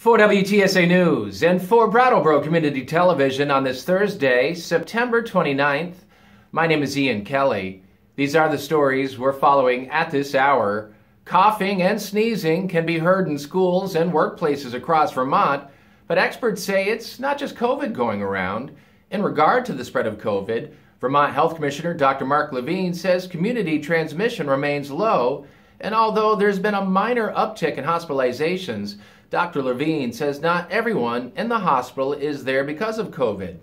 For WTSA News and for Brattleboro Community Television on this Thursday, September 29th, my name is Ian Kelly. These are the stories we're following at this hour. Coughing and sneezing can be heard in schools and workplaces across Vermont, but experts say it's not just COVID going around. In regard to the spread of COVID, Vermont Health Commissioner Dr. Mark Levine says community transmission remains low, and although there's been a minor uptick in hospitalizations, Dr. Levine says not everyone in the hospital is there because of COVID.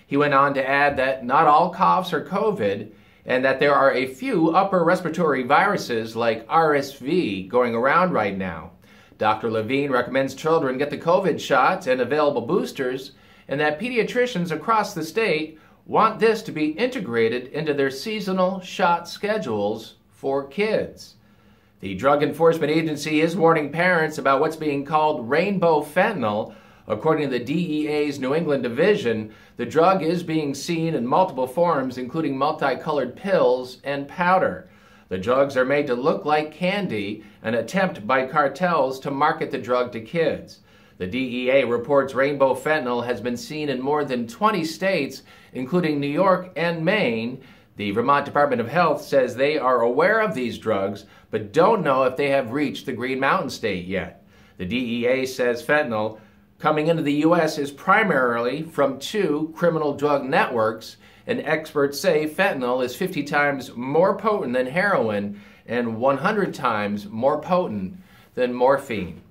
He went on to add that not all coughs are COVID and that there are a few upper respiratory viruses like RSV going around right now. Dr. Levine recommends children get the COVID shots and available boosters, and that pediatricians across the state want this to be integrated into their seasonal shot schedules for kids. The Drug Enforcement Agency is warning parents about what's being called rainbow fentanyl. According to the DEA's New England division, the drug is being seen in multiple forms, including multicolored pills and powder. The drugs are made to look like candy, an attempt by cartels to market the drug to kids. The DEA reports rainbow fentanyl has been seen in more than 20 states, including New York and Maine. The Vermont Department of Health says they are aware of these drugs, but don't know if they have reached the Green Mountain State yet. The DEA says fentanyl coming into the U.S. is primarily from two criminal drug networks, and experts say fentanyl is 50 times more potent than heroin and 100 times more potent than morphine.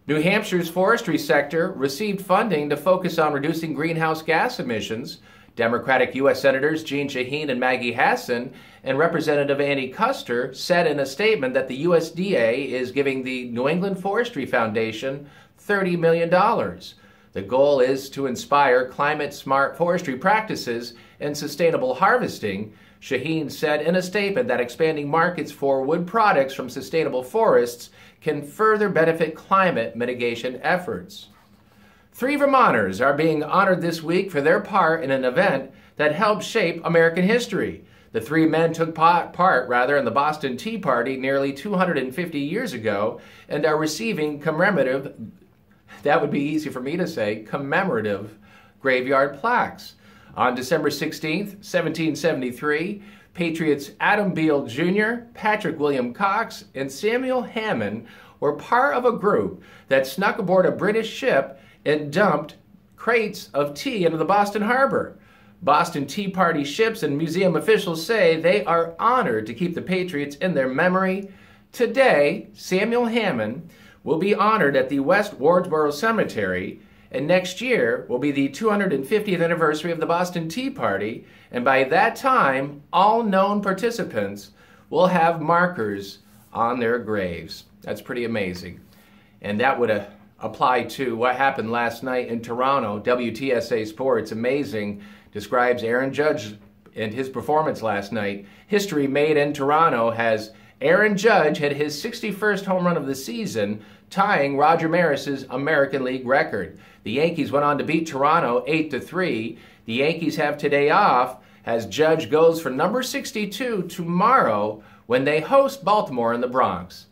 New Hampshire's forestry sector received funding to focus on reducing greenhouse gas emissions. Democratic U.S. Senators Jeanne Shaheen and Maggie Hassan and Representative Annie Kuster said in a statement that the USDA is giving the New England Forestry Foundation $30 million. The goal is to inspire climate-smart forestry practices and sustainable harvesting. Shaheen said in a statement that expanding markets for wood products from sustainable forests can further benefit climate mitigation efforts. 3 Vermonters are being honored this week for their part in an event that helped shape American history. The 3 men took part in the Boston Tea Party nearly 250 years ago and are receiving commemorative, that would be easy for me to say, commemorative graveyard plaques. On December 16th, 1773, Patriots Adam Beale Jr., Patrick William Cox, and Samuel Hammond were part of a group that snuck aboard a British ship and dumped crates of tea into the Boston Harbor. Boston Tea Party ships and museum officials say they are honored to keep the Patriots in their memory. Today, Samuel Hammond will be honored at the West Wardsboro Cemetery, and next year will be the 250th anniversary of the Boston Tea Party, and by that time, all known participants will have markers on their graves. That's pretty amazing. And that would apply to what happened last night in Toronto. WTSA Sports, amazing, describes Aaron Judge and his performance last night. History made in Toronto has Aaron Judge hit his 61st home run of the season, tying Roger Maris's American League record. The Yankees went on to beat Toronto 8-3. The Yankees have today off as Judge goes for number 62 tomorrow when they host Baltimore in the Bronx.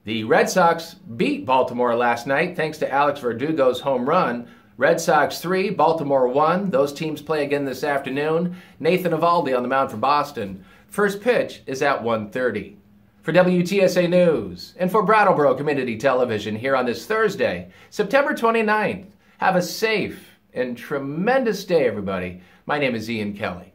The Red Sox beat Baltimore last night thanks to Alex Verdugo's home run. Red Sox 3, Baltimore 1. Those teams play again this afternoon. Nathan Eovaldi on the mound for Boston. First pitch is at 1:30. For WTSA News and for Brattleboro Community Television here on this Thursday, September 29th, have a safe and tremendous day, everybody. My name is Ian Kelly.